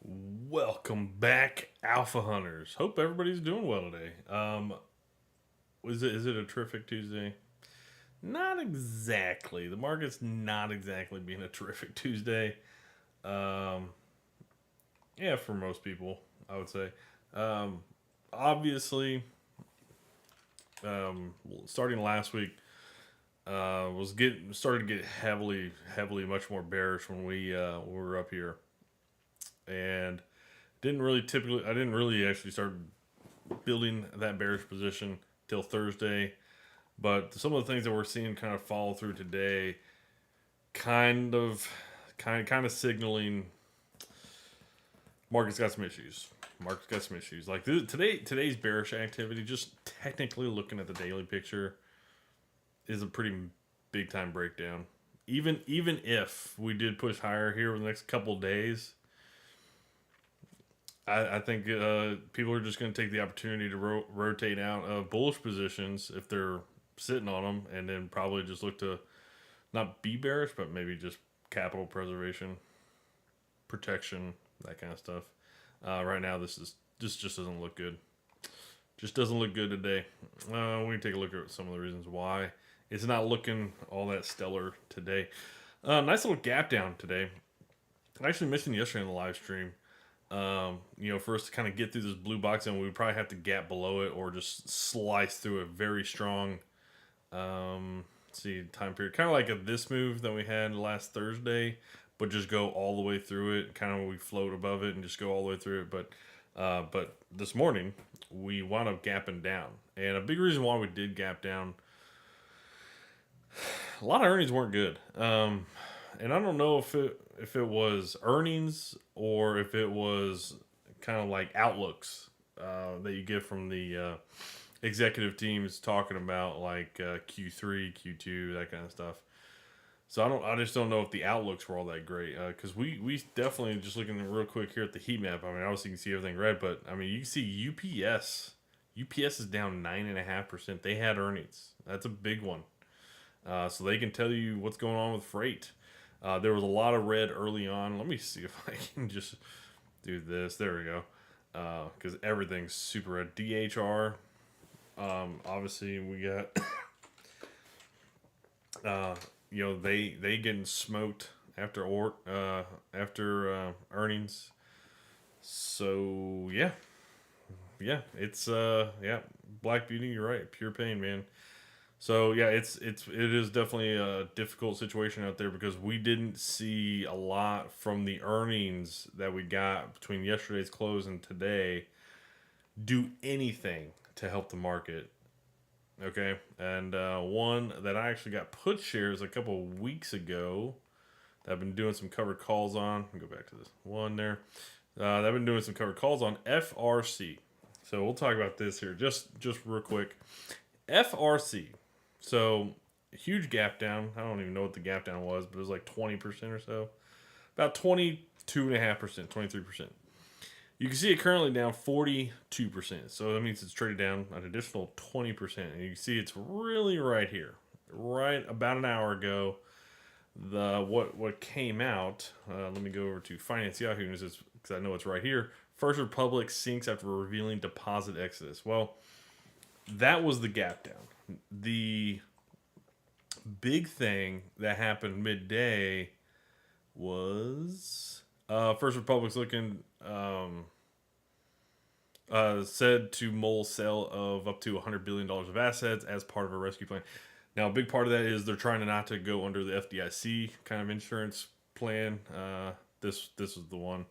Welcome back, Alpha Hunters. Hope everybody's doing well today. Is it a terrific Tuesday? Not exactly. The market's not exactly being a terrific Tuesday. Um, yeah, for most people, I would say. Um, obviously, starting last week, was getting started to get heavily much more bearish when we were up here, and I didn't really actually start building that bearish position till Thursday. But some of the things that we're seeing kind of follow through today, kind of, kind of signaling market's got some issues. Market's got some issues. Like today's bearish activity, just technically looking at the daily picture, is a pretty big time breakdown. Even if we did push higher here over the next couple of days, I think people are just going to take the opportunity to rotate out of bullish positions if they're sitting on them, and then probably just look to not be bearish, but maybe just capital preservation, protection, that kind of stuff. Right now, this just doesn't look good. Just doesn't look good today. We can take a look at some of the reasons why it's not looking all that stellar today. Nice little gap down today. I actually mentioned yesterday in the live stream. For us to kind of get through this blue box, and we would probably have to gap below it or just slice through a very strong see time period, kind of like this move that we had last Thursday, but just go all the way through it. Kind of we float above it and just go all the way through it. But this morning we wound up gapping down, and a big reason why we did gap down. A lot of earnings weren't good, and I don't know if it was earnings or if it was kind of like outlooks that you get from the executive teams talking about like Q3, Q2, that kind of stuff. So I just don't know if the outlooks were all that great because we definitely just looking real quick here at the heat map. I mean, obviously you can see everything red, but I mean you can see UPS. UPS is down 9.5%. They had earnings. That's a big one. So they can tell you what's going on with freight. There was a lot of red early on. Let me see if I can just do this. There we go. Because everything's super red. DHR. Obviously, we got they getting smoked after earnings. So yeah, it's Black Beauty. You're right, pure pain, man. So yeah, it is definitely a difficult situation out there because we didn't see a lot from the earnings that we got between yesterday's close and today do anything to help the market. Okay, and one that I actually got put shares a couple of weeks ago that I've been doing some covered calls on. Let me go back to this one there. I've been doing some covered calls on FRC. So we'll talk about this here just real quick. FRC. So huge gap down. I don't even know what the gap down was, but it was like 20% or so. About 22.5%, 23%. You can see it currently down 42%. So that means it's traded down an additional 20%. And you can see it's really right here. Right about an hour ago. The what came out, let me go over to Finance Yahoo News because I know it's right here. First Republic sinks after revealing deposit exodus. Well, that was the gap down. The big thing that happened midday was First Republic's looking said to mull sale of up to $100 billion of assets as part of a rescue plan. Now, a big part of that is they're trying not to go under the FDIC kind of insurance plan. This is the one.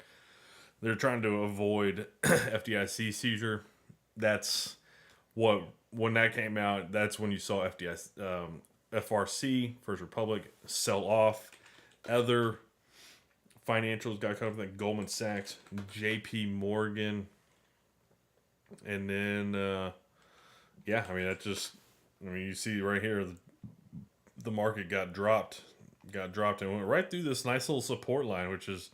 They're trying to avoid FDIC seizure. That's what when that came out. That's when you saw FRC First Republic sell off. Other financials got covered like Goldman Sachs, J.P. Morgan, and then I mean you see right here the market got dropped and went right through this nice little support line, which is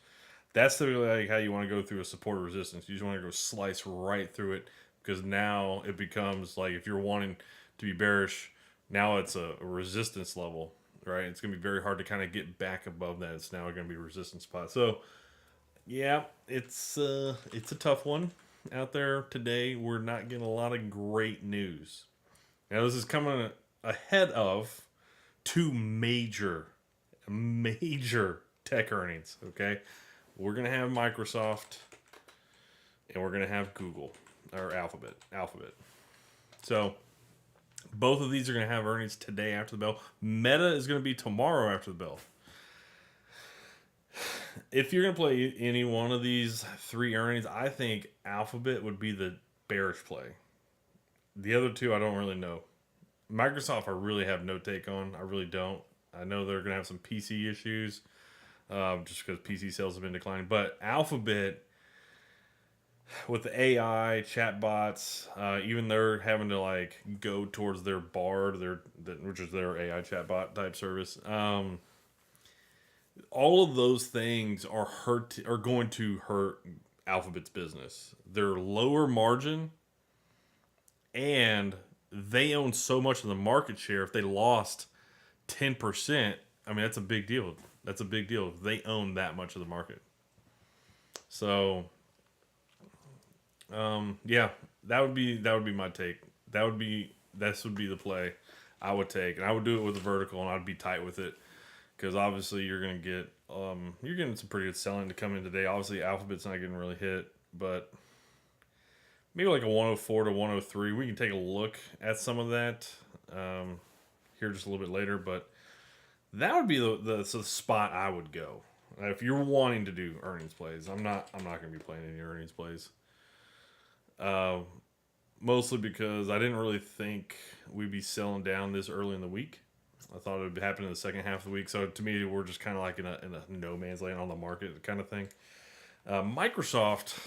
that's typically like how you want to go through a support resistance. You just want to go slice right through it because now it becomes like if you're wanting to be bearish, now it's a resistance level, right? It's going to be very hard to kind of get back above that. It's now going to be a resistance spot. So Yeah, it's a tough one out there today. We're not getting a lot of great news. Now this is coming ahead of two major tech earnings. Okay, we're gonna have Microsoft and we're gonna have Google or Alphabet. So both of these are gonna have earnings today after the bell. Meta is gonna be tomorrow after the bell. If you're gonna play any one of these three earnings, I think Alphabet would be the bearish play. The other two, I don't really know. Microsoft, I really have no take on. I really don't. I know they're gonna have some PC issues, just because PC sales have been declining. But Alphabet, with the AI chatbots, even they're having to like go towards their Bard, which is their AI chatbot type service. All of those things are going to hurt Alphabet's business. They're lower margin, and they own so much of the market share. If they lost 10%, I mean that's a big deal. That's a big deal. If they own that much of the market. So, yeah, that would be my take. This would be the play I would take, and I would do it with a vertical, and I'd be tight with it because obviously you're getting some pretty good selling to come in today. Obviously, Alphabet's not getting really hit, but maybe like a 104 to 103. We can take a look at some of that here just a little bit later, but that would be the spot I would go if you're wanting to do earnings plays. I'm not going to be playing any earnings plays. Uh, Mostly because I didn't really think we'd be selling down this early in the week. I thought it would happen in the second half of the week. So to me, we're just kind of like in a no man's land on the market kind of thing. Microsoft,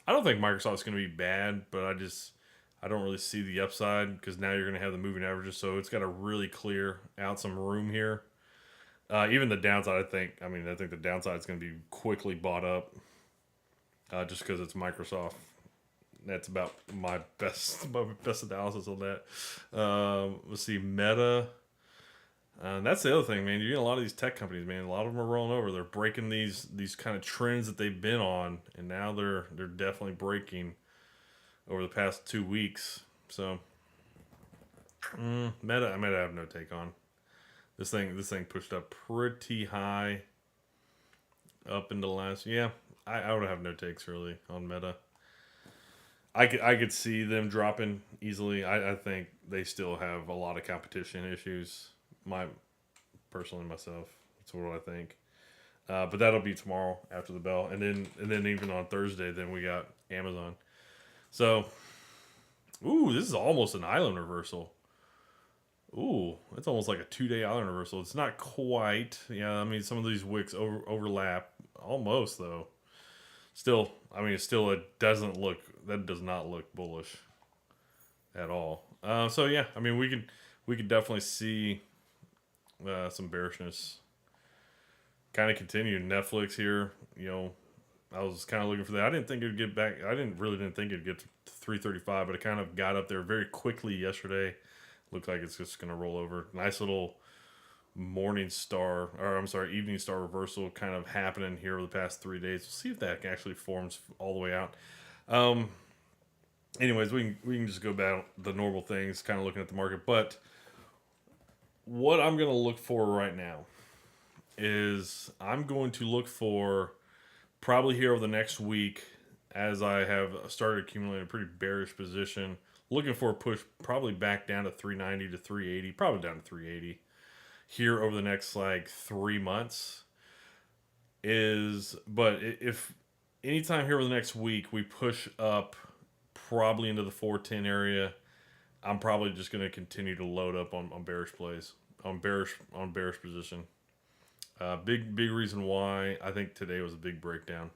I don't think Microsoft's going to be bad, but I don't really see the upside because now you're going to have the moving averages. So it's got to really clear out some room here. Even the downside, I think the downside is going to be quickly bought up just because it's Microsoft. That's about my best analysis on that. Let's see, Meta. That's the other thing, man. You get a lot of these tech companies, man. A lot of them are rolling over. They're breaking these kind of trends that they've been on, and now they're definitely breaking over the past 2 weeks. So, Meta, I might have no take on this thing. This thing pushed up pretty high up into the last. Yeah, I would have no takes really on Meta. I could see them dropping easily. I think they still have a lot of competition issues. My personally myself, that's what I think. But that'll be tomorrow after the bell, and then even on Thursday, then we got Amazon. So, ooh, this is almost an island reversal. Ooh, it's almost like a 2 day island reversal. It's not quite. Yeah, I mean some of these wicks overlap almost though. Still, I mean, it doesn't look that does not look bullish at all. So yeah, I mean, we could definitely see some bearishness kind of continue. Netflix here, I was kind of looking for that. I didn't think it'd get back. Didn't think it'd get to 335, but it kind of got up there very quickly yesterday. Looks like it's just gonna roll over. Nice little morning star, or I'm sorry, evening star reversal kind of happening here over the past 3 days. We'll see if that actually forms all the way out. Um, Anyways, we can just go about the normal things, kind of looking at the market. But what I'm going to look for right now is I'm going to look for probably here over the next week as I have started accumulating a pretty bearish position. Looking for a push probably back down to 390 to 380, probably down to 380 here over the next like 3 months. But if anytime here over the next week we push up probably into the 410 area, I'm probably just going to continue to load up on bearish plays, on bearish position. Big reason why I think today was a big breakdown.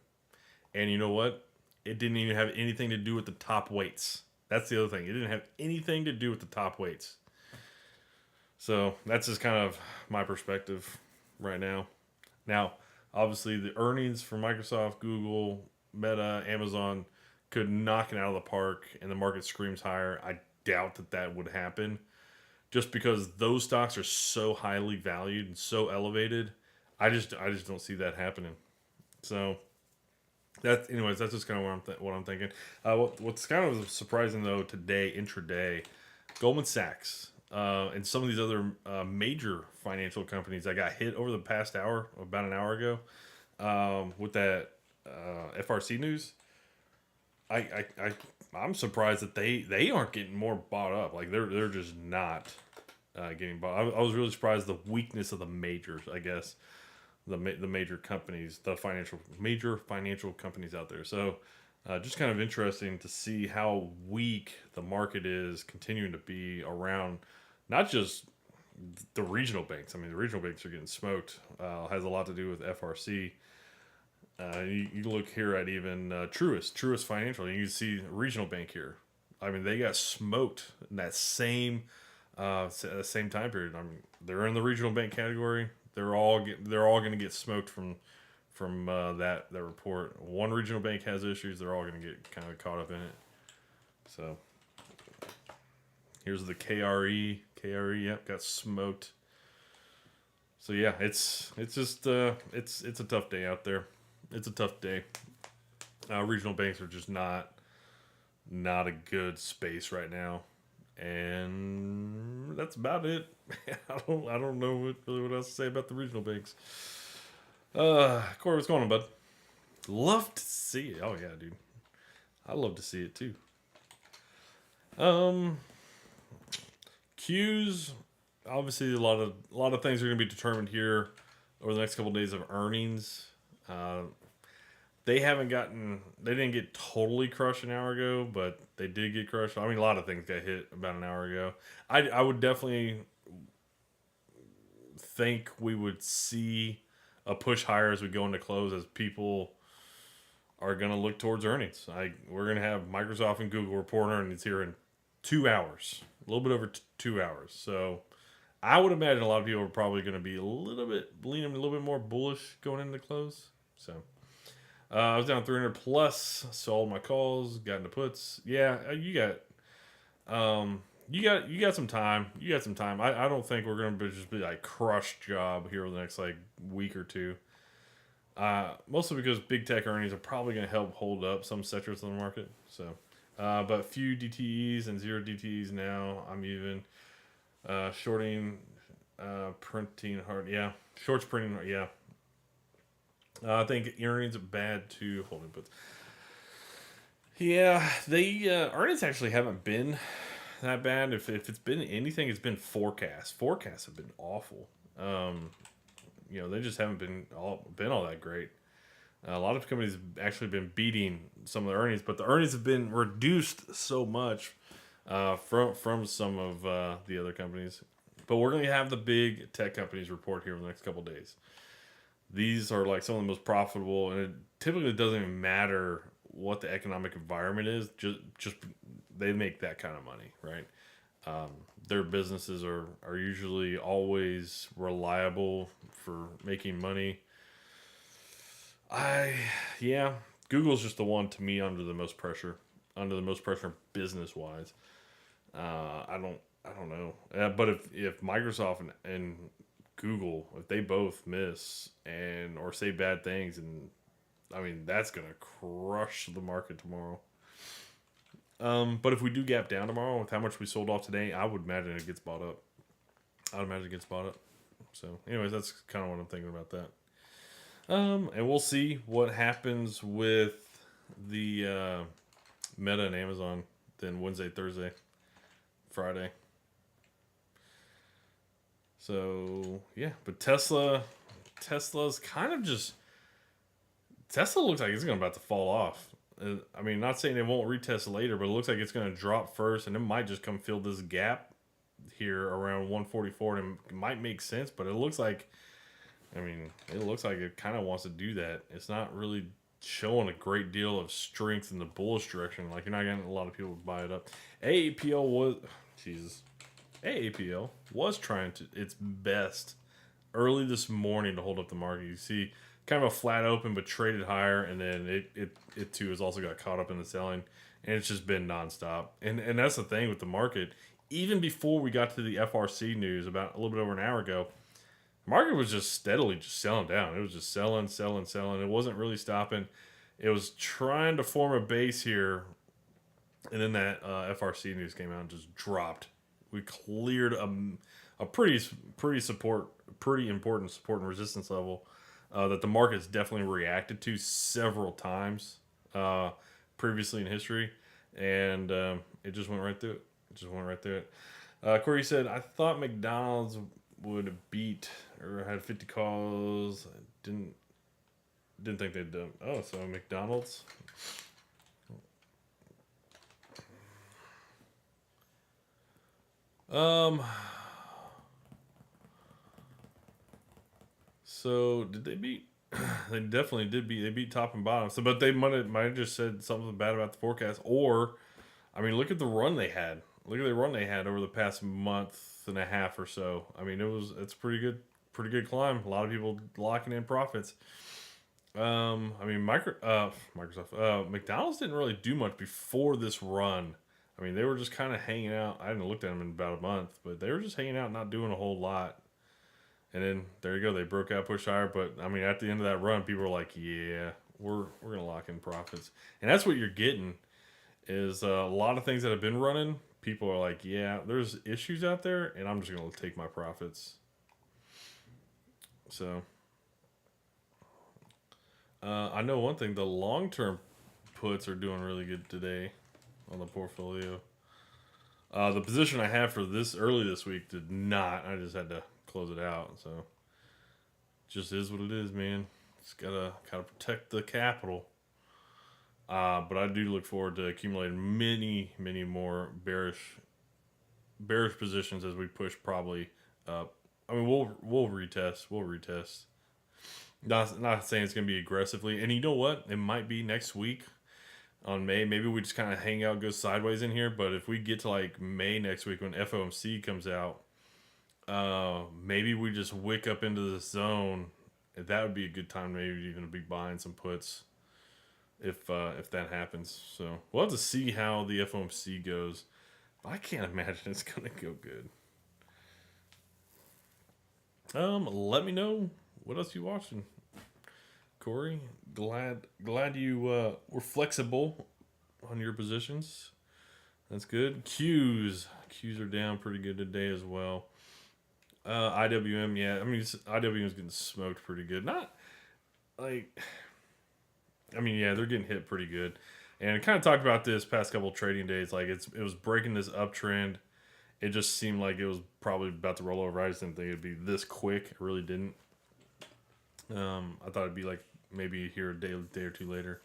And you know what? It didn't even have anything to do with the top weights. That's the other thing. It didn't have anything to do with the top weights. So that's just kind of my perspective right now. Now, obviously, the earnings for Microsoft, Google, Meta, Amazon could knock it out of the park, and the market screams higher. I doubt that would happen, just because those stocks are so highly valued and so elevated. I just don't see that happening. So anyways, that's just kind of what I'm thinking. What's kind of surprising though today, intraday, Goldman Sachs and some of these other major financial companies that got hit over the past hour, about an hour ago, with that FRC news. I'm surprised that they aren't getting more bought up. Like they're just not getting bought. I was really surprised the weakness of the majors. I guess the major companies, the major financial companies out there. So just kind of interesting to see how weak the market is continuing to be around, not just the regional banks. I mean, the regional banks are getting smoked. Has a lot to do with FRC. You look here at even Truist Financial, and you see regional bank here. I mean, they got smoked in that same time period. I mean, they're in the regional bank category. They're all going to get smoked from that report. One regional bank has issues. They're all going to get kind of caught up in it. So here's the KRE. KRE, yep, got smoked. So yeah, it's just it's a tough day out there. It's a tough day. Regional banks are just not a good space right now, and that's about it. I don't know what else to say about the regional banks. Corey, what's going on, bud? Love to see it. Oh yeah, dude, I love to see it too. Um, Q's obviously a lot of things are going to be determined here over the next couple of days of earnings. They didn't get totally crushed an hour ago, but they did get crushed. I mean, a lot of things got hit about an hour ago. I would definitely think we would see a push higher as we go into close, as people are going to look towards earnings. We're going to have Microsoft and Google report earnings here in 2 hours, a little bit over 2 hours. So I would imagine a lot of people are probably going to be leaning a little bit more bullish going into close. So I was down 300 plus, sold my calls, got into puts. Yeah, you got some time. You got some time. I don't think we're gonna just be like crushed job here over the next like week or two. Mostly because big tech earnings are probably gonna help hold up some sectors of the market. So, but few DTEs and zero DTEs now. I'm even shorting, printing hard. Yeah, shorts printing. Yeah. I think earnings are bad too. Hold on, but yeah, they earnings actually haven't been that bad. If it's been anything, it's been forecasts. Forecasts have been awful. They just haven't been all that great. A lot of companies have actually been beating some of the earnings, but the earnings have been reduced so much from some of the other companies. But we're going to have the big tech companies report here in the next couple of days. These are like some of the most profitable, and it typically doesn't even matter what the economic environment is. Just they make that kind of money, right? Their businesses are usually always reliable for making money. Google's just the one to me under the most pressure business wise. I don't know. But if Microsoft and Google, if they both miss or say bad things, and I mean that's gonna crush the market tomorrow. But if we do gap down tomorrow with how much we sold off today, I would imagine it gets bought up. So, anyways, that's kind of what I'm thinking about that. And we'll see what happens with the Meta and Amazon then Wednesday, Thursday, Friday. So yeah, but Tesla's kind of just Tesla looks like it's about to fall off. I mean, not saying it won't retest later, but it looks like it's going to drop first, and it might just come fill this gap here around 144, and it might make sense. But it looks like it kind of wants to do that. It's not really showing a great deal of strength in the bullish direction. Like, you're not getting a lot of people to buy it up. AAPL was trying to its best early this morning to hold up the market. You see kind of a flat open but traded higher, and then it too has also got caught up in the selling, and it's just been nonstop. And that's the thing with the market. Even before we got to the FRC news about a little bit over an hour ago, Market was just steadily just selling down. It was just selling, selling, selling. It wasn't really stopping. It was trying to form a base here, and then that FRC news came out and just dropped. We cleared a pretty important support and resistance level that the market's definitely reacted to several times uh, previously in history, and it just went right through it. It just went right through it. Corey said, "I thought McDonald's would beat or had 50 calls. I didn't think they'd done. Oh, so McDonald's. Um. So did they beat? They definitely did beat. They beat top and bottom. So, but they might have just said something bad about the forecast, or I mean, look at the run they had. Look at the run they had over the past month and a half or so. I mean, it's pretty good climb. A lot of people locking in profits. I mean, Microsoft, McDonald's didn't really do much before this run. I mean, they were just kind of hanging out. I hadn't looked at them in about a month, but they were just hanging out, not doing a whole lot. And then there you go, they broke out, pushed higher. But I mean, at the end of that run, people were like, "Yeah, we're gonna lock in profits," and that's what you're getting is a lot of things that have been running. People are like, "Yeah, there's issues out there, and I'm just gonna take my profits." So I know one thing: the long term puts are doing really good today on the portfolio. The position I had for this early this week did not. I just had to close it out. So just is what it is, man. Just gotta protect the capital. But I do look forward to accumulating many more bearish positions as we push probably up. I mean, we'll retest. We'll retest. Not saying it's gonna be aggressively. And you know what? It might be next week on May. Maybe we just kind of hang out, go sideways in here. But if we get to like May next week when FOMC comes out, maybe we just wick up into the zone. That would be a good time, maybe even to be buying some puts if that happens. So we'll have to see how the FOMC goes. I can't imagine it's gonna go good. Let me know what else you watching, Corey. Glad you were flexible on your positions. That's good. Qs are down pretty good today as well. IWM, yeah. I mean, IWM is getting smoked pretty good. Not like, I mean, yeah, they're getting hit pretty good. And I kind of talked about this past couple trading days. Like it was breaking this uptrend. It just seemed like it was probably about to roll over. I just didn't think it'd be this quick. I really didn't. I thought it'd be like maybe here a day or two later.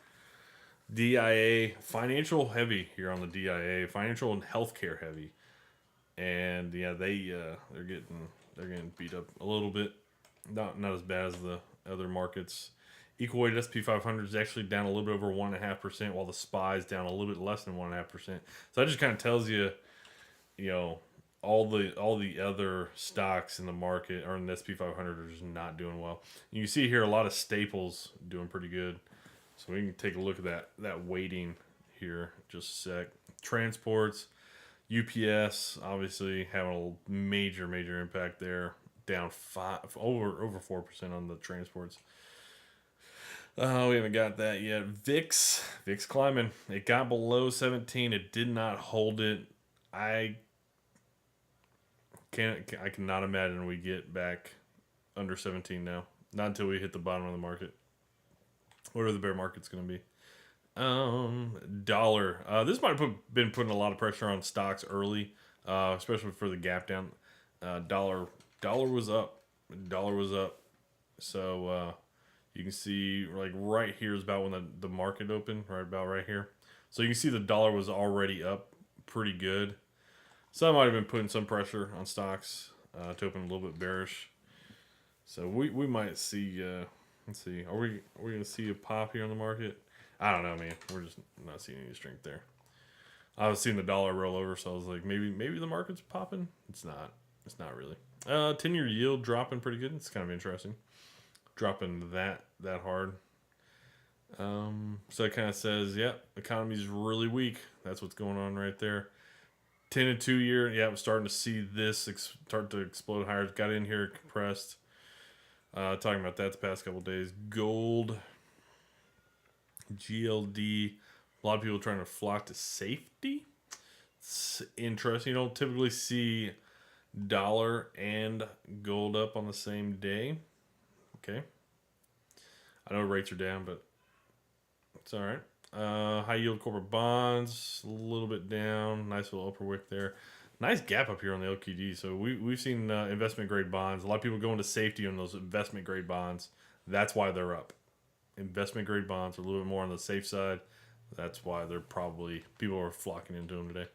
DIA financial heavy here on the DIA financial and healthcare heavy, and yeah they're getting beat up a little bit. Not as bad as the other markets. Equal weighted SP 500 is actually down a little bit over 1.5%, while the SPY is down a little bit less than 1.5%. So that just kind of tells you, you know, all the other stocks in the market or in the SP 500 are just not doing well. You see here a lot of staples doing pretty good. So we can take a look at that weighting here just a sec. Transports, UPS obviously having a major impact there, down over 4% on the transports. We haven't got that yet. VIX climbing. It got below 17. It did not hold it. I cannot imagine we get back under 17 now. Not until we hit the bottom of the market. Whatever the bear market's going to be. Dollar. This might have been putting a lot of pressure on stocks early, especially for the gap down. Dollar was up. Dollar was up. So you can see like right here is about when the market opened, right about right here. So you can see the dollar was already up pretty good. So I might have been putting some pressure on stocks to open a little bit bearish. So we might see. Let's see. Are we gonna see a pop here on the market? I don't know, man. We're just not seeing any strength there. I was seeing the dollar roll over, so I was like, maybe the market's popping. It's not. It's not really. 10-year yield dropping pretty good. It's kind of interesting. Dropping that hard. So it kind of says, yep, economy's really weak. That's what's going on right there. 10 and 2 year, yeah, I'm starting to see this start to explode higher. Got in here compressed. Talking about that the past couple days. Gold, GLD. A lot of people trying to flock to safety. It's interesting. You don't typically see dollar and gold up on the same day. Okay. I know rates are down, but it's all right. High yield corporate bonds, a little bit down. Nice little upper wick there. Nice gap up here on the LQD. So we've seen investment grade bonds. A lot of people going to safety on those investment grade bonds. That's why they're up. Investment grade bonds are a little bit more on the safe side. That's why they're probably people are flocking into them today.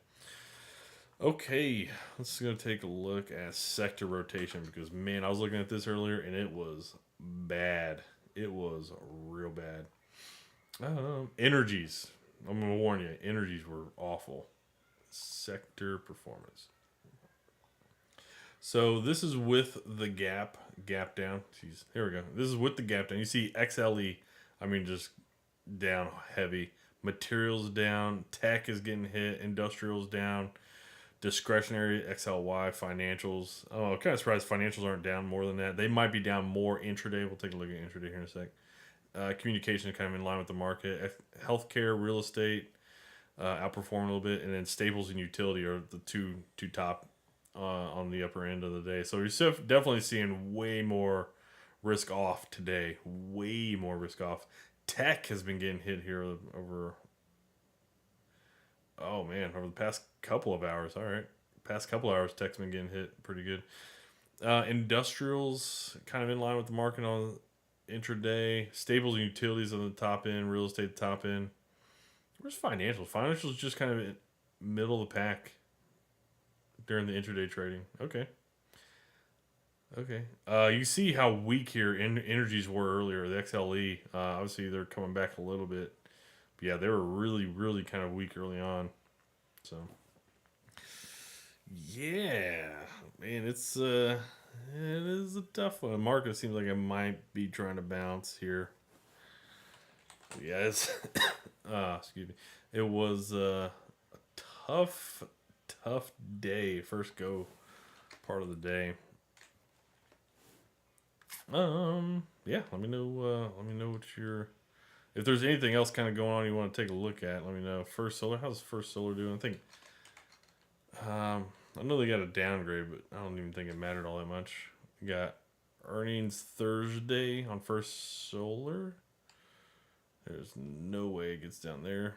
Okay, let's go take a look at sector rotation because man, I was looking at this earlier and it was bad. It was real bad. Energies. I'm gonna warn you, energies were awful. Sector performance. So this is with the gap down. Jeez, here we go. This is with the gap down. You see XLE. I mean, just down heavy. Materials down. Tech is getting hit. Industrials down. Discretionary XLY financials. Oh, I'm kind of surprised financials aren't down more than that. They might be down more intraday. We'll take a look at intraday here in a sec. Communication is kind of in line with the market. Healthcare, real estate outperform a little bit, and then staples and utility are the two top on the upper end of the day. So you're definitely seeing way more risk off today. Way more risk off. Tech has been getting hit here over. Oh man, over the past couple of hours. All right, past couple of hours, tech's been getting hit pretty good. Industrials kind of in line with the market on intraday. Staples and utilities on the top end. Real estate top end. Where's financials? Financials just kind of in middle of the pack during the intraday trading. Okay. You see how weak here energies were earlier. The XLE, obviously they're coming back a little bit. But yeah, they were really, really kind of weak early on. So yeah, man, it is a tough one. Market seems like it might be trying to bounce here. Yeah, excuse me. It was a tough day. First go part of the day. Yeah. Let me know. Let me know what if there's anything else kind of going on you want to take a look at. Let me know. First Solar. How's First Solar doing? I think. I know they got a downgrade, but I don't even think it mattered all that much. We got earnings Thursday on First Solar. There's no way it gets down there.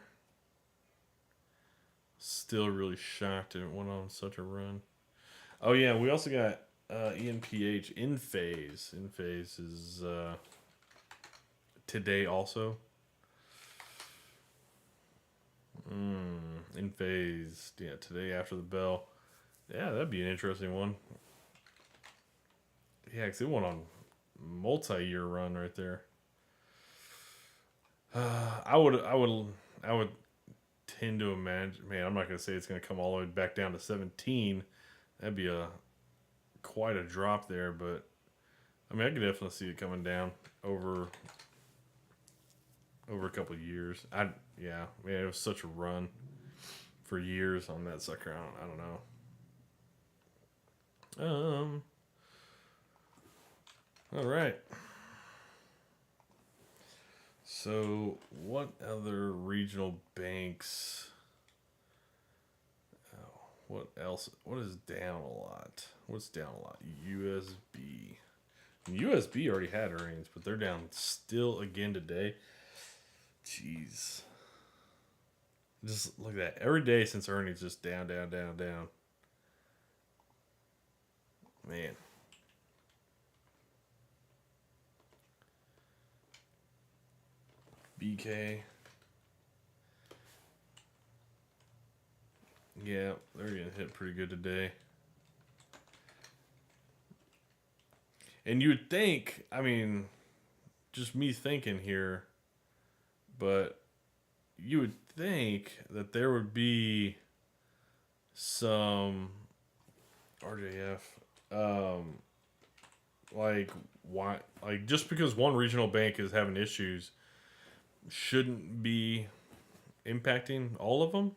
Still really shocked it went on such a run. Oh yeah, we also got ENPH Enphase. Enphase is today also. Enphase, yeah, today after the bell. Yeah, that'd be an interesting one. Yeah, because it went on multi-year run right there. I would tend to imagine. Man, I'm not gonna say it's gonna come all the way back down to 17. That'd be quite a drop there, but I mean, I could definitely see it coming down over a couple of years. Yeah, man, it was such a run for years on that sucker. I don't know. All right. So, what other regional banks? Oh, what else? What is down a lot? What's down a lot? USB. USB already had earnings, but they're down still again today. Jeez. Just look at that. Every day since earnings, just down. Man. BK. Yeah, they're getting hit pretty good today. And you would think, I mean, just me thinking here, but you would think that there would be some RJF, like why, like just because one regional bank is having issues, shouldn't be impacting all of them.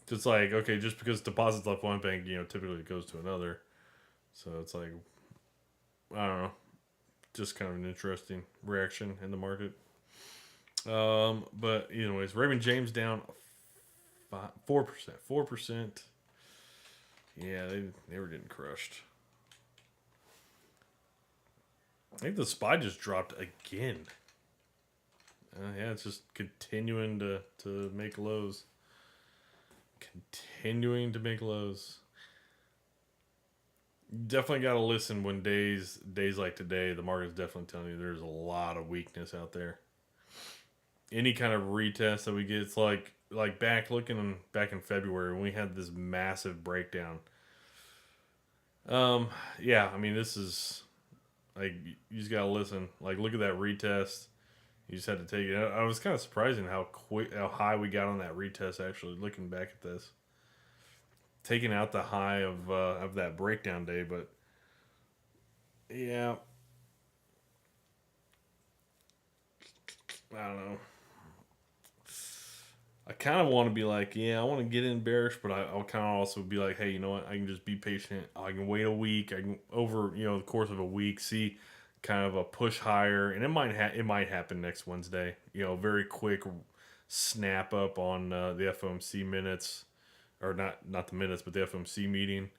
It's like, okay, just because deposits left one bank, typically it goes to another. So it's like, I don't know. just kind of an interesting reaction in the market. But anyways, Raymond James down 4%. 4%. Yeah, they were getting crushed. I think the SPY just dropped again. Yeah, it's just continuing to make lows. Continuing to make lows. Definitely got to listen when days like today, the market's definitely telling you there's a lot of weakness out there. Any kind of retest that we get, it's like back in February when we had this massive breakdown. Yeah, I mean this is like you just gotta listen. Like look at that retest. You just had to take it. I was kind of surprising how high we got on that retest. Actually, looking back at this, taking out the high of that breakdown day, but yeah, I don't know. I kind of want to be like, yeah, I want to get in bearish, but I'll kind of also be like, hey, you know what? I can just be patient. I can wait a week. I can over the course of a week see kind of a push higher, and it might happen next Wednesday. Very quick snap up on the FOMC minutes, or not the minutes, but the FOMC meeting,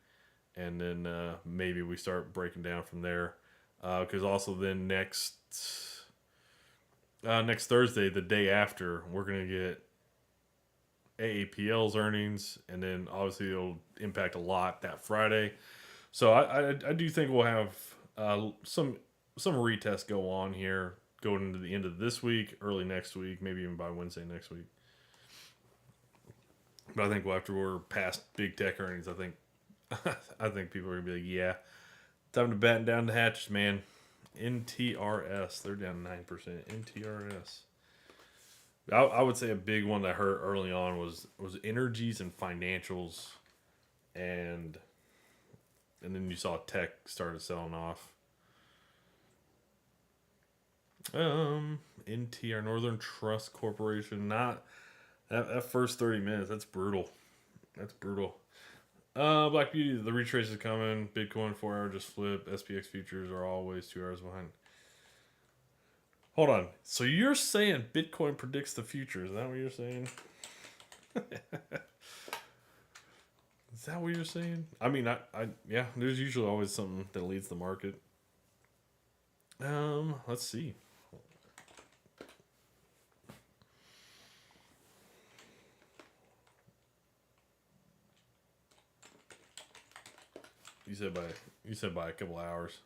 and then maybe we start breaking down from there. Because also then next Thursday, the day after, we're gonna get AAPL's earnings, and then obviously it'll impact a lot that Friday. So I do think we'll have some retests go on here going into the end of this week, early next week, maybe even by Wednesday next week. But I think after we're past big tech earnings, I think I think people are gonna be like, yeah, time to batten down the hatches, man. NTRS, they're down 9%. NTRS. I would say a big one that hurt early on was energies and financials, and then you saw tech started selling off. NTR, Northern Trust Corporation, not that first 30 minutes. That's brutal. That's brutal. Black Beauty, the retrace is coming. Bitcoin 4 hour just flip. SPX futures are always 2 hours behind. Hold on. So you're saying Bitcoin predicts the future? Is that what you're saying? Is that what you're saying? I mean, yeah. There's usually always something that leads the market. Let's see. You said by a couple hours.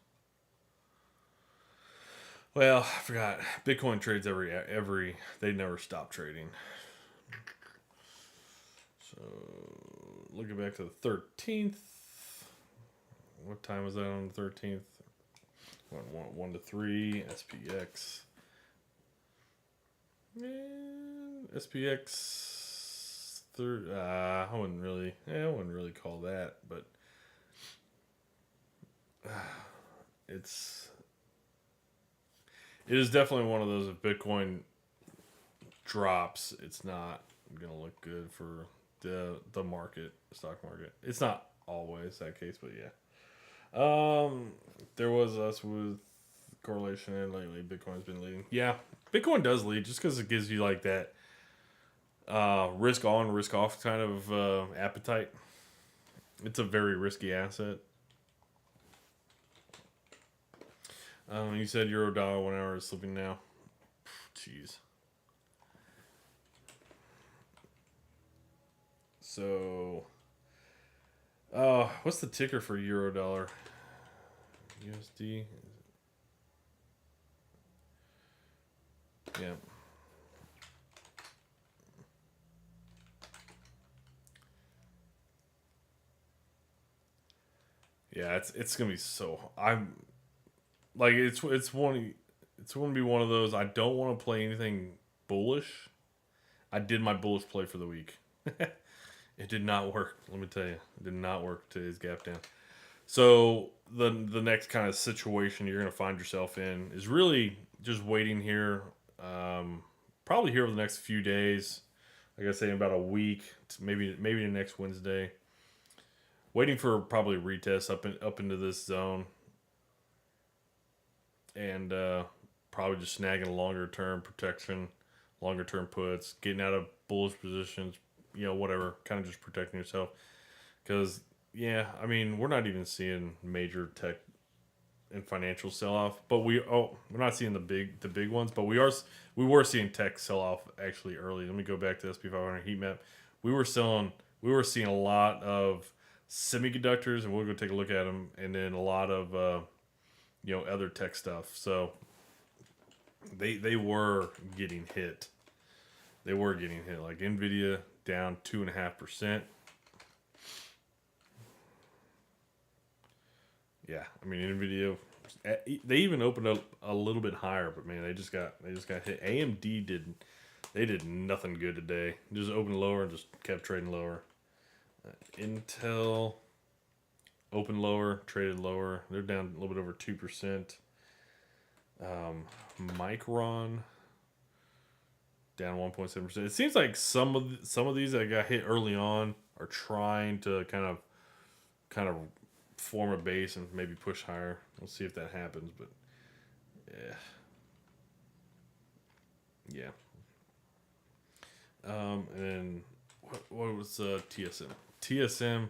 Well, I forgot. Bitcoin trades every. They never stop trading. So looking back to the 13th. What time was that on the 13th? 1 to 3 SPX. And SPX third. I wouldn't really call that, but it is definitely one of those. If Bitcoin drops, it's not gonna look good for the market, stock market. It's not always that case, but yeah. There was us with correlation, and lately Bitcoin's been leading. Yeah, Bitcoin does lead just because it gives you like that risk on, risk off kind of appetite. It's a very risky asset. You said euro dollar 1 hour is slipping now. Jeez. So, what's the ticker for euro dollar? USD. Yeah. Yeah, it's gonna be so. I'm like it's gonna be one of those. I don't want to play anything bullish. I did my bullish play for the week. It did not work. Let me tell you, it did not work. Today's gap down. So the next kind of situation you're gonna find yourself in is really just waiting here. Probably here over the next few days. Like I say, in about a week, maybe the next Wednesday. Waiting for probably retest up into this zone. and probably just snagging a longer term protection, longer term puts, getting out of bullish positions, whatever, kind of just protecting yourself. Because yeah, I mean, we're not even seeing major tech and financial sell off, but we're not seeing the big ones, but we were seeing tech sell off actually early. Let me go back to SP 500 heat map. We were selling, we were seeing a lot of semiconductors, and we'll go take a look at them, and then a lot of other tech stuff. So they were getting hit. They were getting hit. Like Nvidia down 2.5%. Yeah, I mean Nvidia. They even opened up a little bit higher, but man, they just got hit. AMD did nothing good today. Just opened lower and just kept trading lower. Intel opened lower, traded lower. They're down a little bit over 2%. Micron down 1.7%. It seems like some of these that got hit early on are trying to kind of form a base and maybe push higher. We'll see if that happens, but yeah, yeah. And then what was TSM? TSM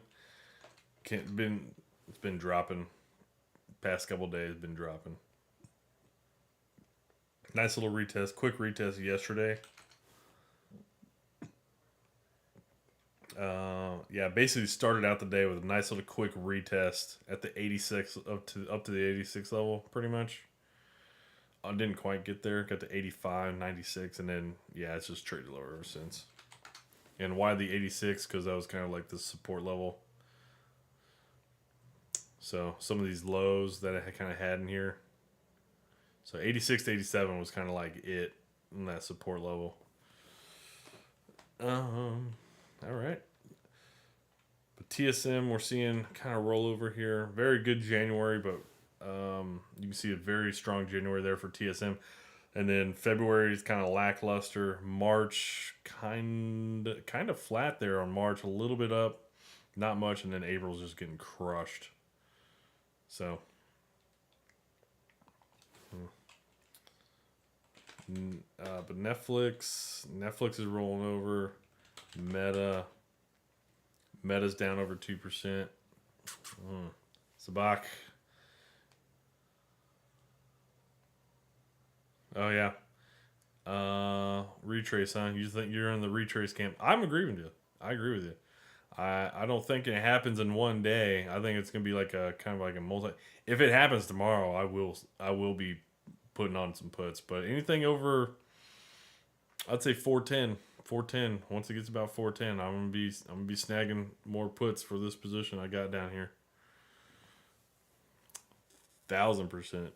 can't been it's been dropping. Past couple days been dropping. Nice little retest, quick retest yesterday. Yeah, basically started out the day with a nice little quick retest at the 86 up to the 86 level, pretty much. I didn't quite get there. Got to 85, 96, and then yeah, it's just traded lower ever since. And why the 86? Because that was kind of like the support level. So some of these lows that I kind of had in here. So 86 to 87 was kind of like it in that support level. All right. But TSM, we're seeing kind of roll over here. Very good January, but you can see a very strong January there for TSM. And then February is kind of lackluster. March kind of flat there on March, a little bit up, not much, and then April's just getting crushed. So, but Netflix is rolling over. Meta's down over 2%. Sabak. Oh yeah. Retrace, huh? You think you're in the retrace camp? I'm agreeing with you. I agree with you. I don't think it happens in one day. I think it's gonna be like a kind of like a multi. If it happens tomorrow, I will be putting on some puts. But anything over, I'd say 410. 410. Once it gets about 410, I'm gonna be snagging more puts for this position I got down here. 1,000%.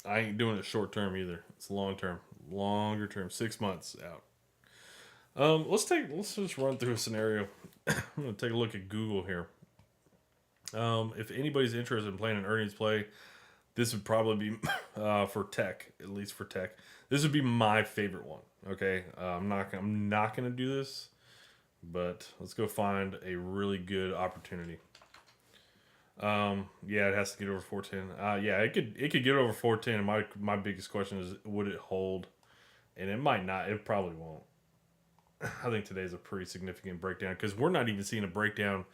I ain't doing it short term either. It's long term, longer term, 6 months out. Let's just run through a scenario. I'm gonna take a look at Google here. If anybody's interested in playing an earnings play, this would probably be for tech, at least for tech. This would be my favorite one. Okay, I'm not gonna do this, but let's go find a really good opportunity. Yeah, it has to get over 410. Yeah, it could get over 410. And my biggest question is, would it hold? And it might not. It probably won't. I think today's a pretty significant breakdown because we're not even seeing a breakdown,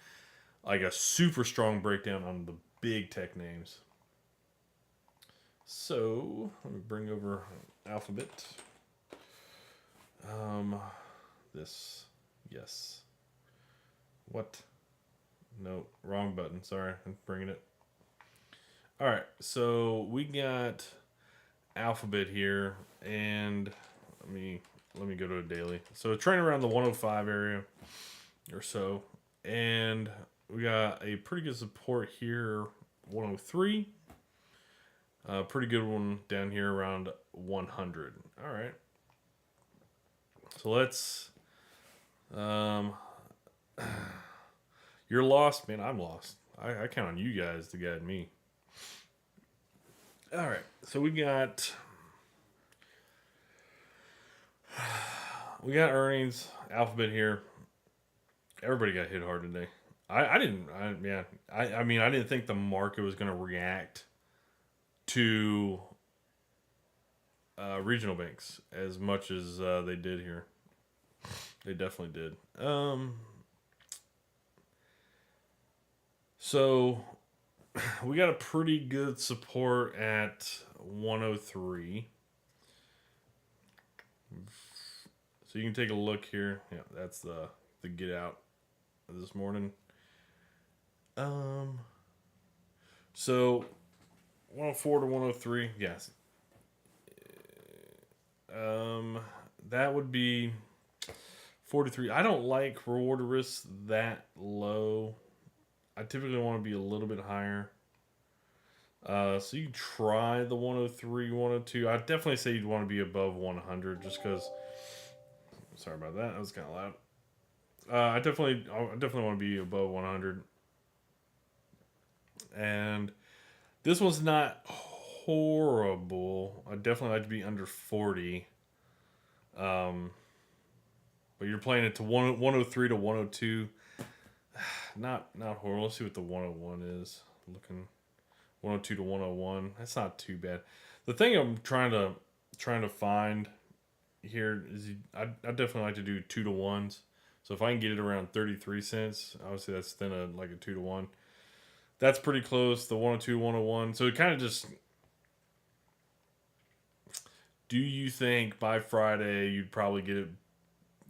like a super strong breakdown on the big tech names. So let me bring over Alphabet. This, yes. What? No, wrong button. Sorry, I'm bringing it. All right, so we got Alphabet here, and let me go to a daily. So trading around the 105 area or so, and we got a pretty good support here, 103. Pretty good one down here around 100. All right. So let's. You're lost, man. I'm lost. I count on you guys to guide me. All right. So we got earnings. Alphabet here. Everybody got hit hard today. I didn't. I mean, I didn't think the market was going to react to regional banks as much as they did here. They definitely did. So we got a pretty good support at 103. So you can take a look here. Yeah, that's the get out this morning. Um, so 104 to 103. Yes. Um, that would be 43. I don't like reward to risk that low. I typically want to be a little bit higher. So you try the 103, 102. I'd definitely say you'd want to be above 100 just because. Sorry about that. That was kind of loud. I definitely want to be above 100. And this one's not horrible. I definitely like to be under 40. Um, but you're playing it to 103 to 102. Not horrible. Let's see what the 101 is. Looking 102 to 101. That's not too bad. The thing I'm trying to find here is I definitely like to do 2 to 1s. So if I can get it around 33 cents, obviously that's then like a 2 to 1. That's pretty close. The 102 101. So it kind of just, do you think by Friday you'd probably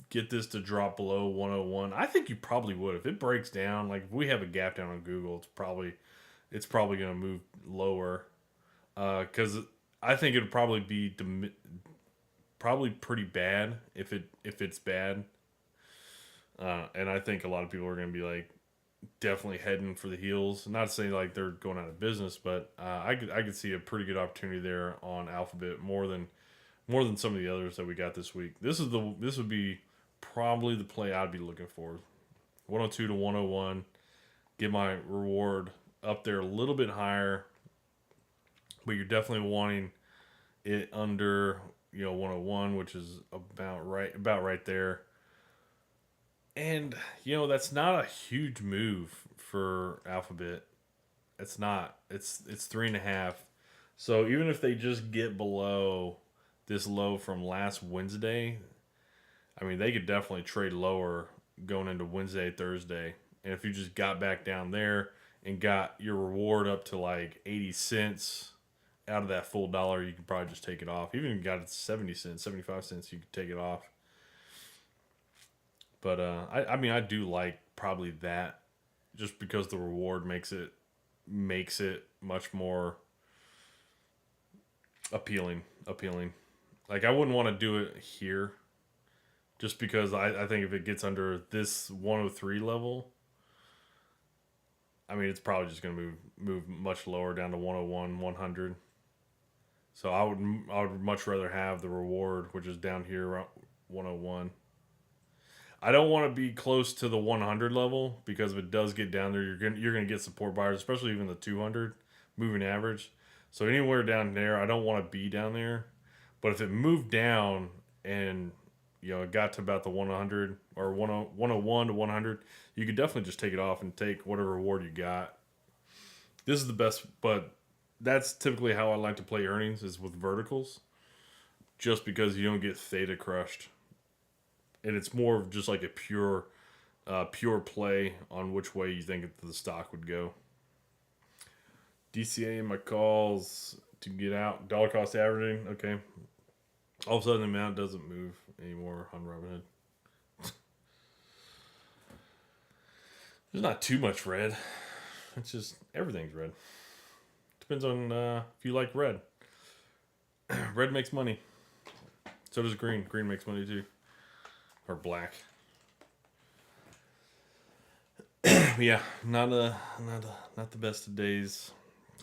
get this to drop below 101? I think you probably would. If it breaks down, like if we have a gap down on Google, it's probably going to move lower. Cuz I think it would probably be probably pretty bad if it's bad. And I think a lot of people are going to be like definitely heading for the heels. Not to say like they're going out of business, but I could see a pretty good opportunity there on Alphabet more than some of the others that we got this week. This would be probably the play I'd be looking for. 102 to 101. Get my reward up there a little bit higher, but you're definitely wanting it under 101, which is about right there. And that's not a huge move for Alphabet. It's not. It's 3.5. So even if they just get below this low from last Wednesday, I mean they could definitely trade lower going into Wednesday, Thursday. And if you just got back down there and got your reward up to like 80 cents out of that full dollar, you could probably just take it off. Even if you got it to 70 cents, 75 cents, you could take it off. But I mean I do like probably that just because the reward makes it much more appealing. Like I wouldn't want to do it here just because I think if it gets under this 103 level, I mean it's probably just going to move much lower down to 101, 100. So I would much rather have the reward, which is down here around 101. I don't want to be close to the 100 level because if it does get down there, you're gonna get support buyers, especially even the 200 moving average. So anywhere down there, I don't want to be down there. But if it moved down and it got to about the 100 or 101 to 100, you could definitely just take it off and take whatever reward you got. This is the best, but that's typically how I like to play earnings is with verticals, just because you don't get theta crushed, and it's more of just like a pure play on which way you think the stock would go. DCA in my calls to get out. Dollar cost averaging. Okay. All of a sudden the amount doesn't move anymore on Robinhood. There's not too much red. It's just everything's red. Depends on if you like red. Red makes money. So does green. Green makes money too. Or black. Yeah, not the best of days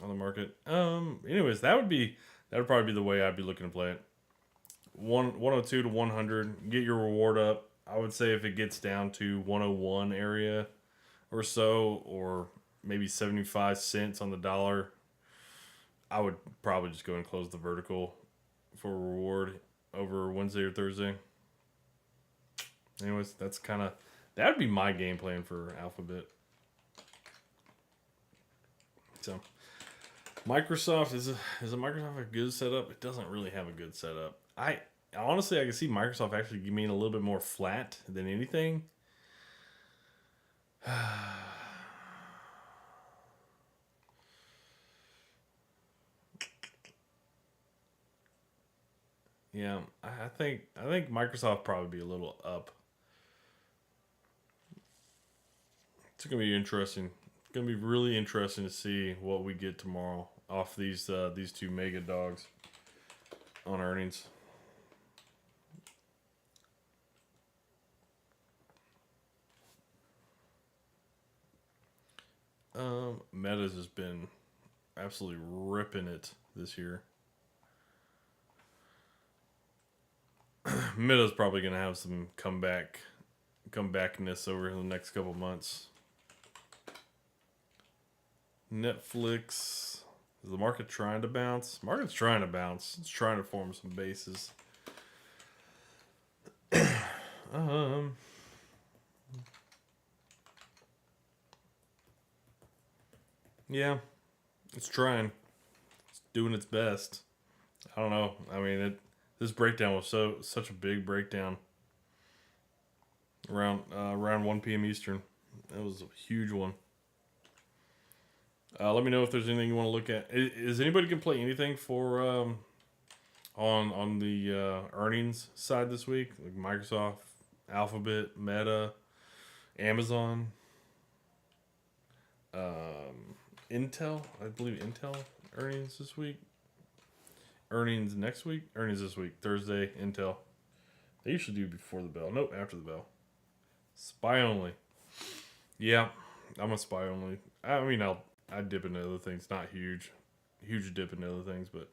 on the market. Anyways, that would probably be the way I'd be looking to play it. 102 to 100, get your reward up. I would say if it gets down to 101 area or so, or maybe 75 cents on the dollar, I would probably just go and close the vertical for a reward over Wednesday or Thursday. Anyways, that would be my game plan for Alphabet. So Microsoft is a Microsoft a good setup? It doesn't really have a good setup. I honestly I can see Microsoft actually being a little bit more flat than anything. Yeah, I think Microsoft probably be a little up. It's gonna be interesting. It's gonna be really interesting to see what we get tomorrow off these two mega dogs on earnings. Meta's has been absolutely ripping it this year. Meta's probably gonna have some comebackness over the next couple months. Netflix. Is the market trying to bounce? Market's trying to bounce. It's trying to form some bases. um, yeah, it's trying. It's doing its best. I don't know. I mean, this breakdown was such a big breakdown. Around 1 p.m. Eastern. That was a huge one. Let me know if there's anything you want to look at. Is anybody gonna play anything for on the earnings side this week? Like Microsoft, Alphabet, Meta, Amazon, Intel. I believe Intel earnings this week. Earnings next week. Earnings this week. Thursday. Intel. They usually do before the bell. Nope, after the bell. Spy only. Yeah, I'm a spy only. I mean, I dip into other things. Not huge dip into other things, but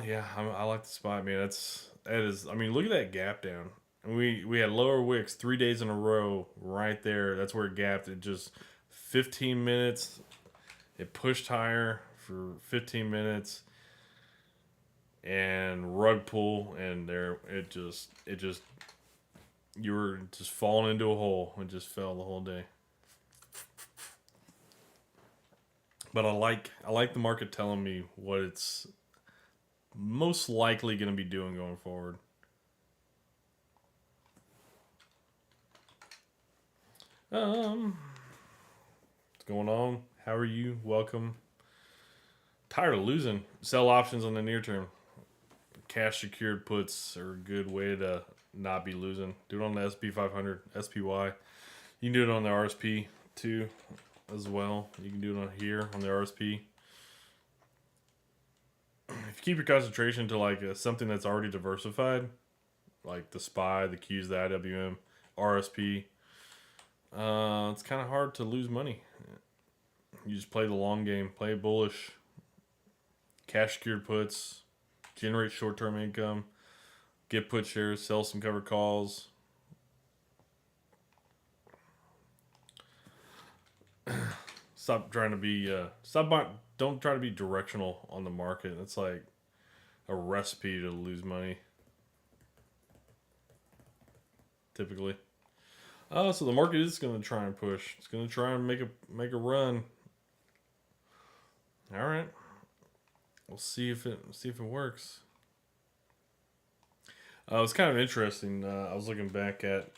yeah, I like the spy. Man, that is. I mean, look at that gap down. And we had lower wicks 3 days in a row right there. That's where it gapped. It just 15 minutes. It pushed higher for 15 minutes and rug pull, and there it just you were just falling into a hole and just fell the whole day. But I like the market telling me what it's most likely going to be doing going forward. What's going on? How are you? Welcome. Tired of losing. Sell options on the near term. Cash secured puts are a good way to not be losing. Do it on the SP 500, SPY. You can do it on the RSP too, as well. You can do it on here on the RSP. If you keep your concentration to like something that's already diversified, like the SPY, the Qs, the IWM, RSP, it's kind of hard to lose money. You just play the long game, play bullish, cash secured puts, generate short term income, get put shares, sell some covered calls. Stop trying to be don't try to be directional on the market. It's like a recipe to lose money. Typically. So the market is going to try and push. It's going to try and make a run. All right. We'll see if it works. It's kind of interesting. I was looking back at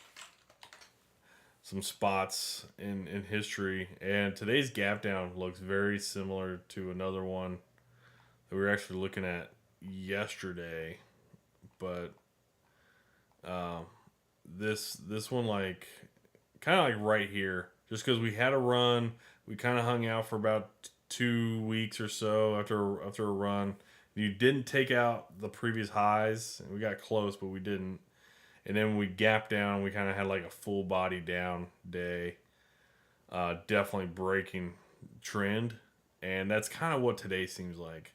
some spots in history, and today's gap down looks very similar to another one that we were actually looking at yesterday. But this one like kind of like right here, just because we had a run, we kind of hung out for about 2 weeks or so after a run. You didn't take out the previous highs, and we got close, but we didn't. And then we gapped down. We kind of had like a full body down day. Definitely breaking trend, and that's kind of what today seems like.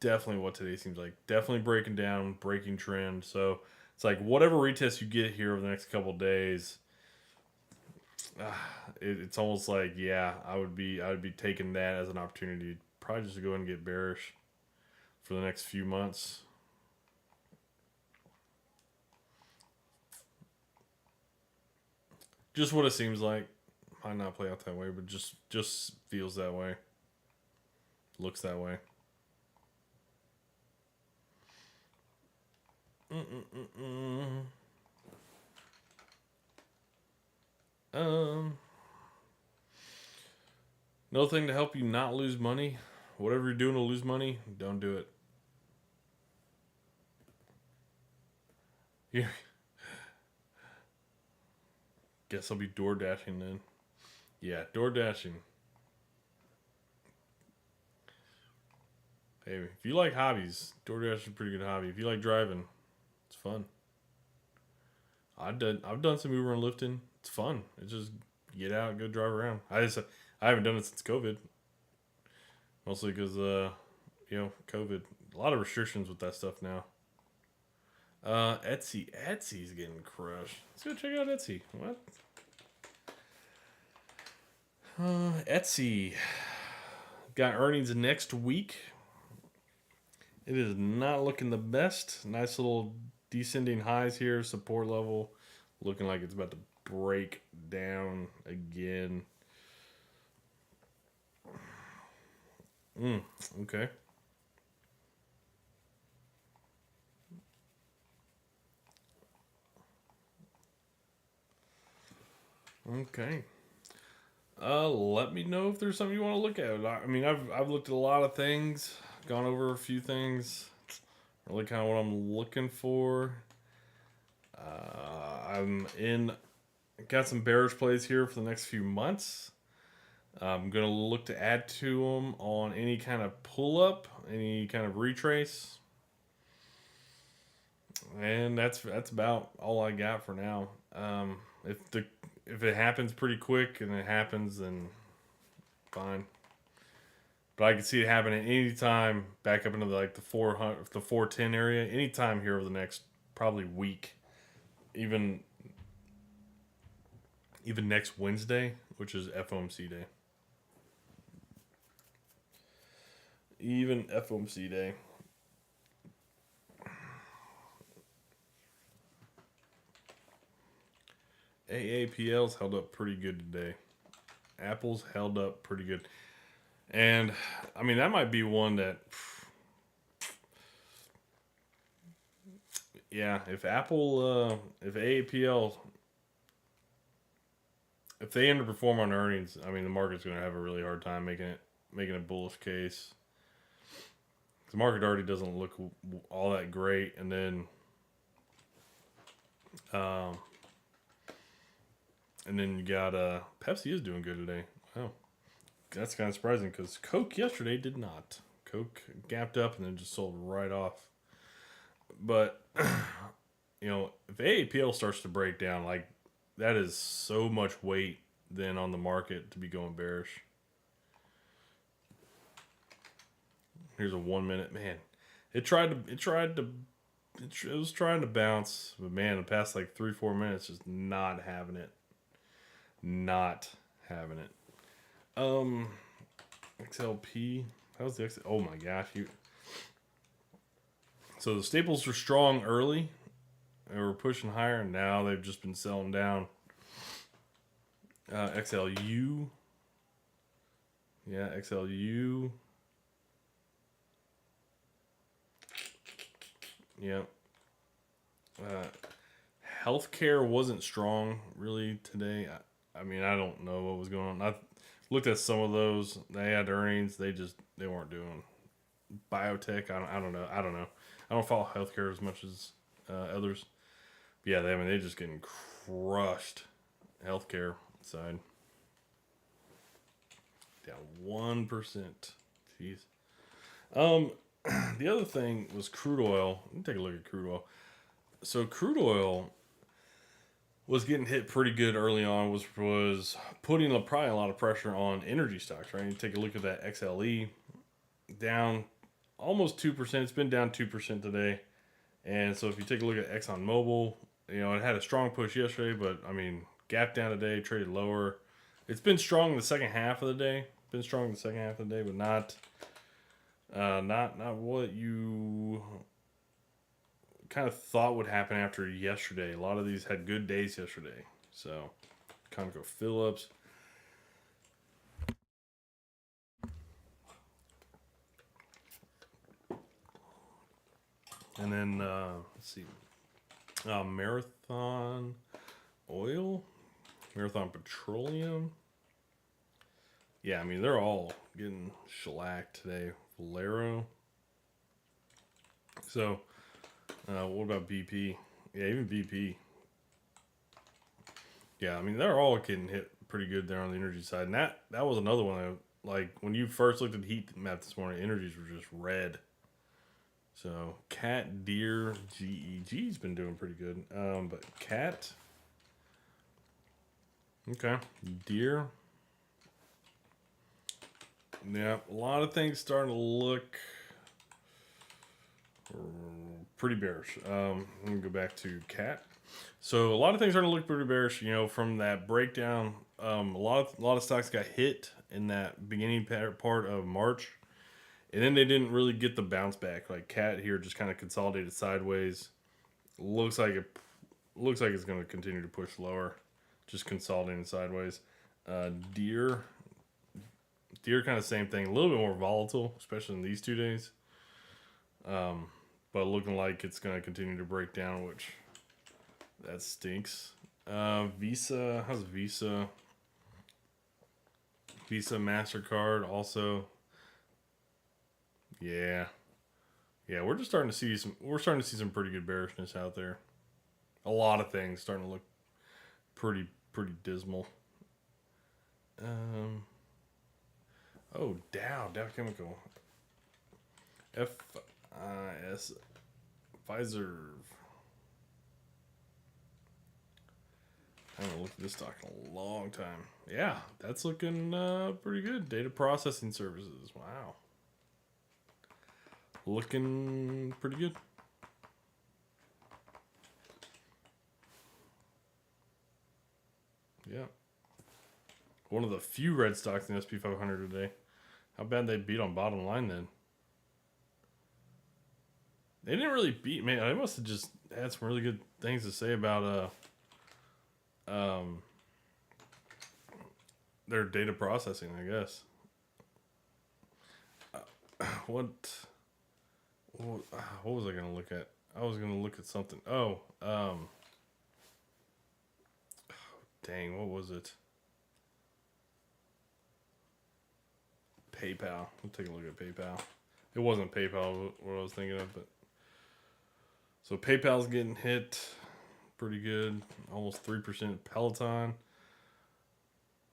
Definitely breaking down, breaking trend. So it's like whatever retest you get here over the next couple days, it's almost like yeah, I would be taking that as an opportunity, probably just to go ahead and get bearish for the next few months. Just what it seems like. Might not play out that way, but just feels that way. Looks that way. Mm-mm-mm-mm. Um, Another thing to help you not lose money. Whatever you're doing to lose money, don't do it. Yeah. Guess I'll be door dashing then. Yeah, door dashing. Hey, if you like hobbies, DoorDash is a pretty good hobby. If you like driving, it's fun. I've done some Uber and lifting. It's fun. It's just get out, go drive around. I haven't done it since COVID, mostly because COVID. A lot of restrictions with that stuff now. Etsy's getting crushed. Let's go check out Etsy. What? Etsy got earnings next week. It is not looking the best. Nice little descending highs here. Support level looking like it's about to break down again. Okay. Okay. Let me know if there's something you want to look at. I mean, I've looked at a lot of things, gone over a few things, really kind of what I'm looking for. Got some bearish plays here for the next few months. I'm gonna look to add to them on any kind of pull up, any kind of retrace, and that's about all I got for now. If it happens pretty quick and it happens, then fine. But I can see it happening any time back up into like the 400, the 410 area, anytime here over the next probably week, even next Wednesday, which is FOMC day. Even FOMC day. AAPL's held up pretty good today. Apple's held up pretty good. And, I mean, that might be one that... Yeah, if AAPL... If they underperform on earnings, I mean, the market's going to have a really hard time making a bullish case. The market already doesn't look all that great, and then... And then you got Pepsi is doing good today. Wow. That's kind of surprising because Coke yesterday did not. Coke gapped up and then just sold right off. But, if AAPL starts to break down, like, that is so much weight then on the market to be going bearish. Here's a 1 minute. Man, it was trying to bounce, but man, the past like 3-4 minutes, just not having it. Not having it. XLP. How's the XLP? Oh my gosh, So the staples were strong early. They were pushing higher, and now they've just been selling down. XLU. Yeah, XLU. Yeah. Healthcare wasn't strong really today. I mean, I don't know what was going on. I looked at some of those. They had earnings. They weren't doing biotech. I don't know. I don't follow healthcare as much as others. But yeah, they just getting crushed. Healthcare side down 1%. Jeez. The other thing was crude oil. Let me take a look at crude oil. So crude oil was getting hit pretty good early on, was putting probably a lot of pressure on energy stocks, right? You take a look at that XLE, down almost 2%. It's been down 2% today. And so if you take a look at ExxonMobil, it had a strong push yesterday, but I mean, gap down today, traded lower. It's been strong the second half of the day. But not what you kind of thought would happen after yesterday. A lot of these had good days yesterday. So, ConocoPhillips, And then let's see, Marathon Oil, Marathon Petroleum. Yeah, I mean they're all getting shellacked today. Valero. So, what about BP? Yeah, even BP. Yeah, I mean they're all getting hit pretty good there on the energy side, and that was another one. Like when you first looked at the heat map this morning, energies were just red. So Cat, Deer, GEG's been doing pretty good. But Cat, okay, Deer. Yeah, a lot of things starting to look pretty bearish. Let me go back to Cat. So a lot of things are going to look pretty bearish. You know, from that breakdown, a lot of stocks got hit in that beginning part of March, and then they didn't really get the bounce back. Like Cat here just kind of consolidated sideways. Looks like it's going to continue to push lower, just consolidating sideways. Deer kind of same thing, a little bit more volatile, especially in these 2 days. But looking like it's going to continue to break down, which that stinks. Visa, how's Visa? Visa, MasterCard also. Yeah. Yeah, we're starting to see some pretty good bearishness out there. A lot of things starting to look pretty dismal. Dow Chemical. FIS Pfizer. I haven't looked at this stock in a long time. Yeah, that's looking pretty good. Data processing services. Wow. Looking pretty good. Yeah. One of the few red stocks in the SP 500 today. How bad they beat on bottom line then? They didn't really beat, man. They must have just had some really good things to say about their data processing, I guess. What was I gonna look at? I was gonna look at something. Dang, what was it? PayPal. We'll take a look at PayPal. It wasn't PayPal what I was thinking of, but so PayPal's getting hit pretty good, almost 3%.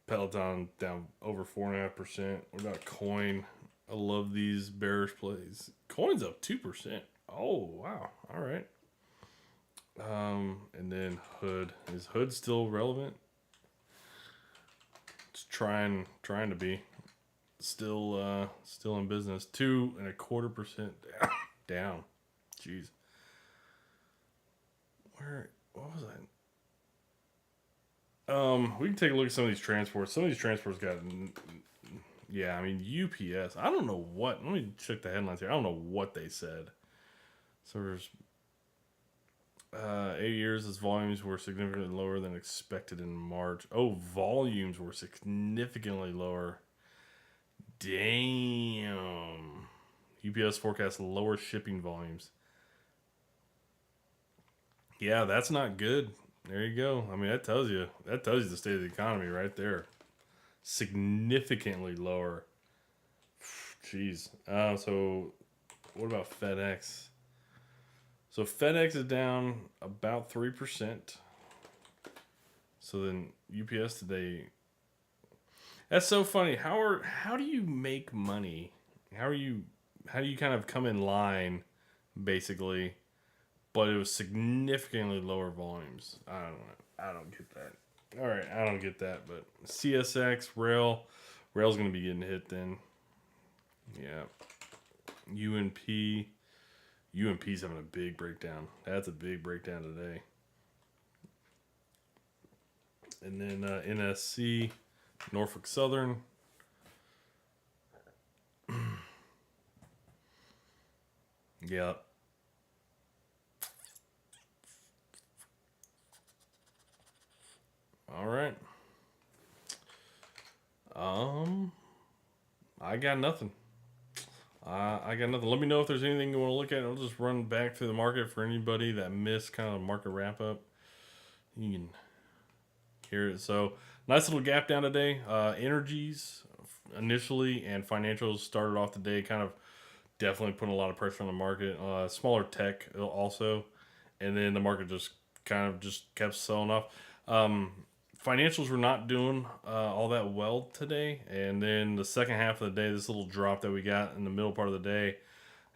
Peloton down over 4.5%. What about Coin? I love these bearish plays. Coin's up 2%. Oh wow! All right. And then Hood. Is Hood still relevant? It's trying to be. Still in business. 2.25% down. Jeez. What was I? We can take a look at some of these transports. Some of these transports got, yeah, I mean UPS. I don't know what. Let me check the headlines here. I don't know what they said. So there's 8 years, as volumes were significantly lower than expected in March. Oh, volumes were significantly lower. Damn. UPS forecasts lower shipping volumes. Yeah, that's not good. There you go. I mean, that tells you the state of the economy right there. Significantly lower. Jeez. So what about FedEx? So FedEx is down about 3%. So then UPS today. That's so funny. How do you make money? How do you kind of come in line, basically? But it was significantly lower volumes. I don't know. I don't get that. All right, I don't get that. But CSX, Rail's going to be getting hit then. Yeah. UNP's having a big breakdown. That's a big breakdown today. And then NSC, Norfolk Southern. Yeah. All right. I got nothing. I got nothing. Let me know if there's anything you want to look at. I'll just run back through the market for anybody that missed kind of market wrap up. You can hear it. So nice little gap down today. Energies initially and financials started off the day kind of definitely putting a lot of pressure on the market. Smaller tech also, and then the market just kind of just kept selling off. Financials were not doing all that well today, and then the second half of the day, this little drop that we got in the middle part of the day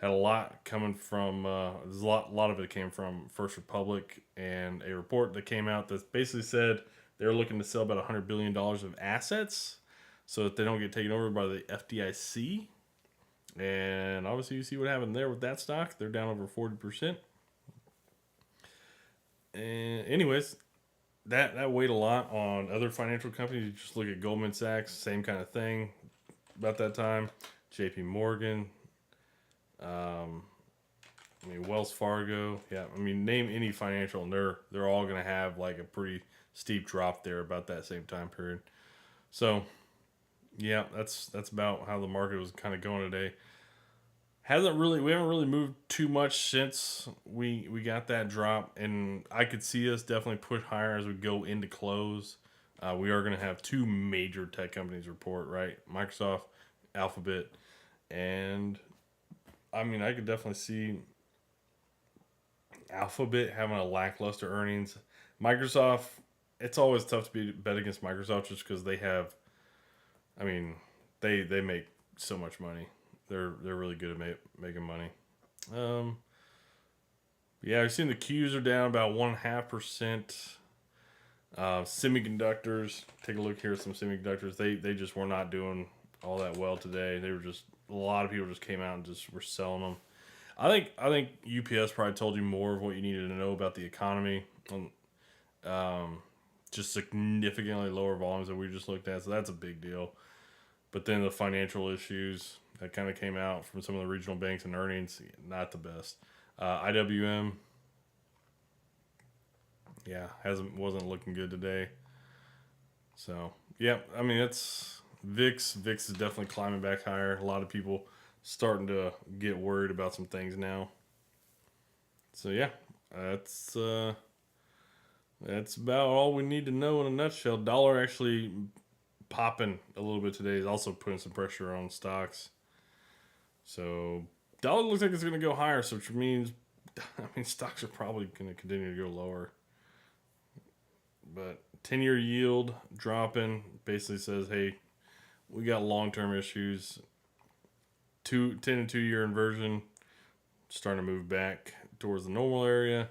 had a lot coming from. There's a lot of it came from First Republic and a report that came out that basically said they're looking to sell about $100 billion of assets so that they don't get taken over by the FDIC. And obviously, you see what happened there with that stock. They're down over 40%. And anyways, that weighed a lot on other financial companies. You just look at Goldman Sachs, same kind of thing about that time. JP Morgan, Wells Fargo. Yeah, name any financial, and they're all going to have like a pretty steep drop there about that same time period. So, yeah, that's about how the market was kind of going today. We haven't really moved too much since we got that drop, and I could see us definitely push higher as we go into close. We are going to have two major tech companies report, right? Microsoft, Alphabet, and I could definitely see Alphabet having a lackluster earnings. Microsoft, it's always tough to bet against Microsoft just because they have, they make so much money. They're really good at making money. Yeah, I've seen the Qs are down about 1.5%. Semiconductors, take a look here at some semiconductors. They just were not doing all that well today. They were just a lot of people just came out and just were selling them. I think UPS probably told you more of what you needed to know about the economy. Just significantly lower volumes that we just looked at, so that's a big deal. But then the financial issues that kind of came out from some of the regional banks and earnings, not the best. IWM, yeah, wasn't looking good today. So yeah, it's VIX. VIX is definitely climbing back higher. A lot of people starting to get worried about some things now. So yeah, that's about all we need to know in a nutshell. Dollar actually popping a little bit today is also putting some pressure on stocks. So dollar looks like it's going to go higher, so which means stocks are probably going to continue to go lower. But 10-year yield dropping basically says, hey, we got long-term issues. 10 and 2-year inversion starting to move back towards the normal area.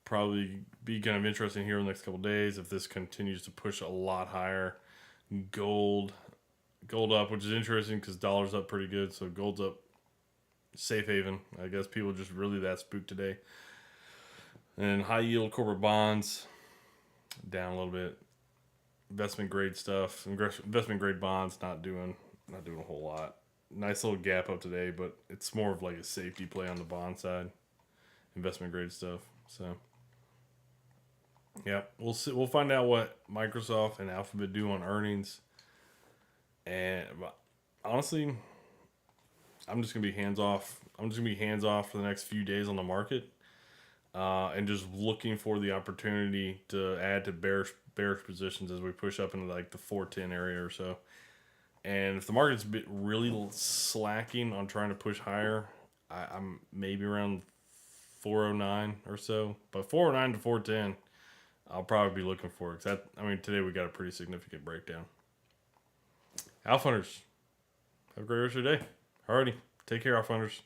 Probably be kind of interesting here in the next couple of days if this continues to push a lot higher. Gold up, which is interesting because dollar's up pretty good, so gold's up. Safe haven. I guess people just really that spooked today. And high yield corporate bonds down a little bit. Investment grade stuff, investment grade bonds not doing a whole lot. Nice little gap up today, but it's more of like a safety play on the bond side. Investment grade stuff. So yeah, we'll see. We'll find out what Microsoft and Alphabet do on earnings. And honestly, I'm just gonna be hands off. I'm just gonna be hands off for the next few days on the market, and just looking for the opportunity to add to bearish positions as we push up into like the 410 area or so. And if the market's really slacking on trying to push higher, I'm maybe around 409 or so. But 409 to 410, I'll probably be looking for it. Today we got a pretty significant breakdown. Alpha Hunters, have a great rest of your day. Alrighty, take care, Alpha Hunters.